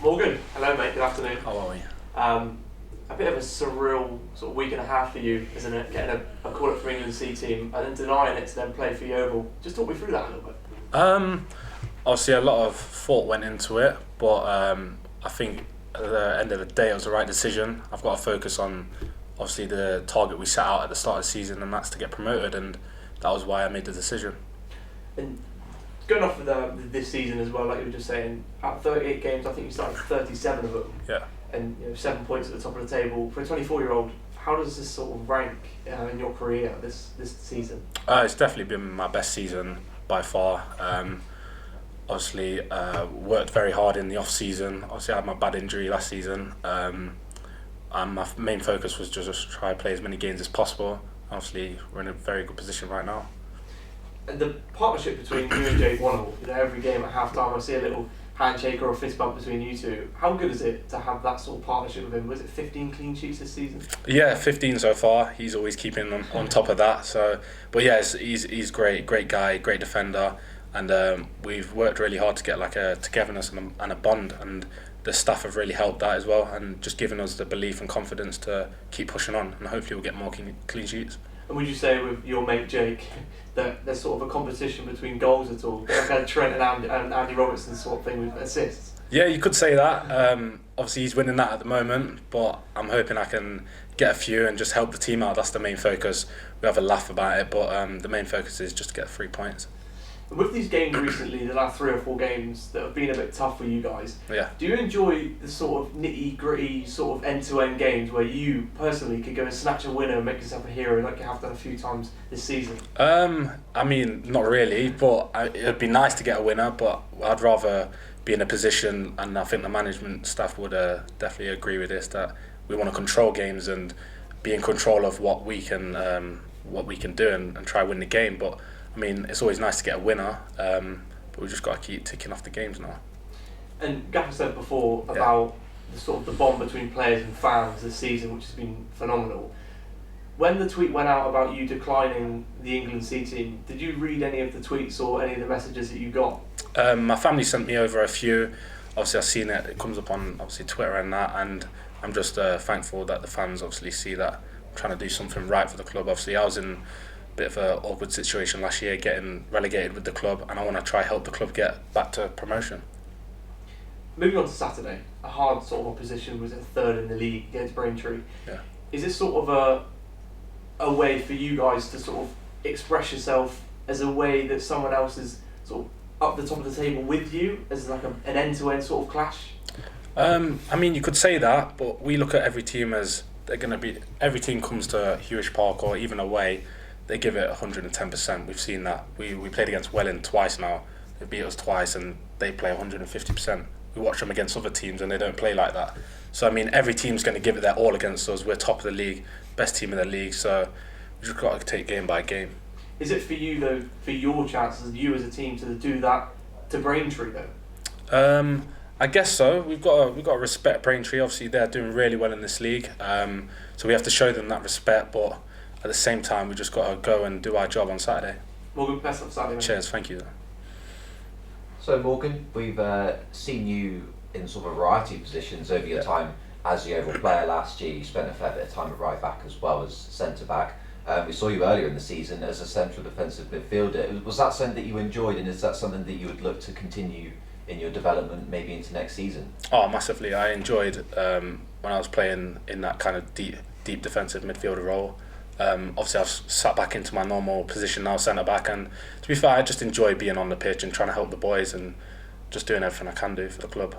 Morgan, hello mate, good afternoon. How are we? A bit of a surreal sort of week and a half for you, isn't it? Getting a call up from England C team and then denying it to then play for Yeovil. Just talk me through that a little bit. Obviously a lot of thought went into it, but I think at the end of the day it was the right decision. I've got to focus on obviously the target we set out at the start of the season, and that's to get promoted, and that was why I made the decision. And going off with this season as well, like you were just saying, out of 38 games, I think you started 37 of them. Yeah. And 7 points at the top of the table. For a 24-year-old, how does this sort of rank in your career this season? It's definitely been my best season by far. Obviously, worked very hard in the off season. Obviously, I had my bad injury last season, and my main focus was just try to play as many games as possible. Obviously, we're in a very good position right now. And the partnership between you and Jake Wate, every game at half time, I see a little handshake or a fist bump between you two. How good is it to have that sort of partnership with him? Was it 15 clean sheets this season? Yeah, 15 so far. He's always keeping on top of that. So, but yeah, he's great guy, great defender, and we've worked really hard to get like a togetherness and a bond, and the staff have really helped that as well, and just given us the belief and confidence to keep pushing on, and hopefully we'll get more clean sheets. And would you say with your mate Jake that there's sort of a competition between goals at all? Like a Trent and Andy Robertson sort of thing with assists? Yeah, you could say that. Obviously he's winning that at the moment, but I'm hoping I can get a few and just help the team out. That's the main focus. We have a laugh about it, but the main focus is just to get 3 points. With these games recently, the last 3 or 4 games that have been a bit tough for you guys, yeah. Do you enjoy the sort of nitty gritty sort of end-to-end games where you personally could go and snatch a winner and make yourself a hero like you have done a few times this season? I mean, not really, but it'd be nice to get a winner, but I'd rather be in a position, and I think the management staff would definitely agree with this, that we want to control games and be in control of what we can do and try win the game. But I mean, it's always nice to get a winner, but we've just got to keep ticking off the games now. And Gaffer said before about the sort of the bond between players and fans this season, which has been phenomenal. When the tweet went out about you declining the England C team, did you read any of the tweets or any of the messages that you got? My family sent me over a few. Obviously, I've seen it. It comes up on obviously Twitter and that, and I'm just thankful that the fans obviously see that I'm trying to do something right for the club. Obviously, I was in bit of an awkward situation last year, getting relegated with the club, and I want to try help the club get back to promotion. Moving on to Saturday, a hard sort of opposition was at third in the league against Braintree. Yeah. Is this sort of a way for you guys to sort of express yourself as a way that someone else is sort of up the top of the table with you, as like an end-to-end sort of clash? I mean, you could say that, but we look at every team as they're going to be. Every team comes to Hewish Park or even away, they give it 110%. We've seen that. We played against Welling twice now. They beat us twice and they play 150%. We watch them against other teams and they don't play like that. So I mean, every team's going to give it their all against us. We're top of the league, best team in the league. So we just got to take game by game. Is it for you though, for your chances, you as a team, to do that to Braintree though? I guess so. We've got to respect Braintree. Obviously, they're doing really well in this league. So we have to show them that respect, but at the same time, we just got to go and do our job on Saturday. Morgan, best of Saturday. Cheers, thank you. So Morgan, we've seen you in sort of a variety of positions over your time as the Yeovil player. Last year, you spent a fair bit of time at right back as well as centre back. We saw you earlier in the season as a central defensive midfielder. Was that something that you enjoyed, and is that something that you would look to continue in your development maybe into next season? Oh, massively. I enjoyed when I was playing in that kind of deep defensive midfielder role. Obviously I've sat back into my normal position now, centre back, and to be fair, I just enjoy being on the pitch and trying to help the boys and just doing everything I can do for the club.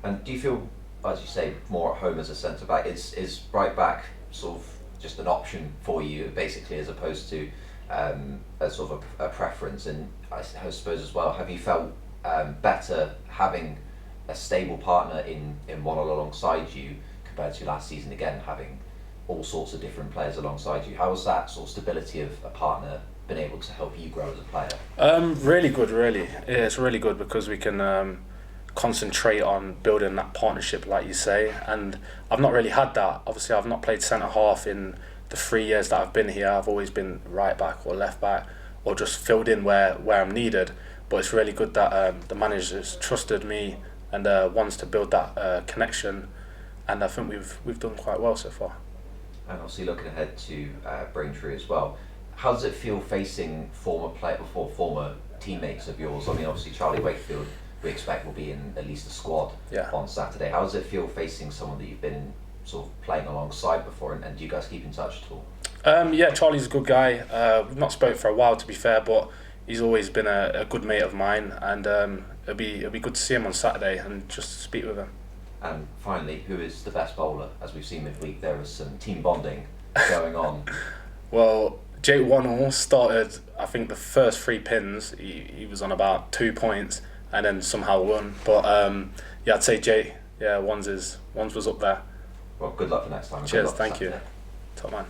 And do you feel, as you say, more at home as a centre back? Is right back sort of just an option for you basically, as opposed to a sort of a preference? And I suppose as well, have you felt better having a stable partner in one alongside you compared to last season, again having all sorts of different players alongside you? How has that sort of stability of a partner been able to help you grow as a player? Really good, really. Yeah, it's really good because we can concentrate on building that partnership, like you say. And I've not really had that. Obviously, I've not played centre half in the 3 years that I've been here. I've always been right back or left back, or just filled in where I'm needed. But it's really good that the managers trusted me and wants to build that connection, and I think we've done quite well so far. And obviously looking ahead to Braintree as well, how does it feel facing former teammates of yours? I mean, obviously Charlie Wakefield, we expect will be in at least the squad on Saturday. How does it feel facing someone that you've been sort of playing alongside before, and do you guys keep in touch at all? Yeah, Charlie's a good guy. We've not spoke for a while, to be fair, but he's always been a good mate of mine, and it'll be good to see him on Saturday and just speak with him. And finally, who is the best bowler? As we've seen midweek, there was some team bonding going on. Well, Jake Wate started, I think, the first 3 pins. He was on about 2 points and then somehow won. But yeah, I'd say Jake. Yeah, one's was up there. Well, good luck for next time. Cheers, thank you. Top man.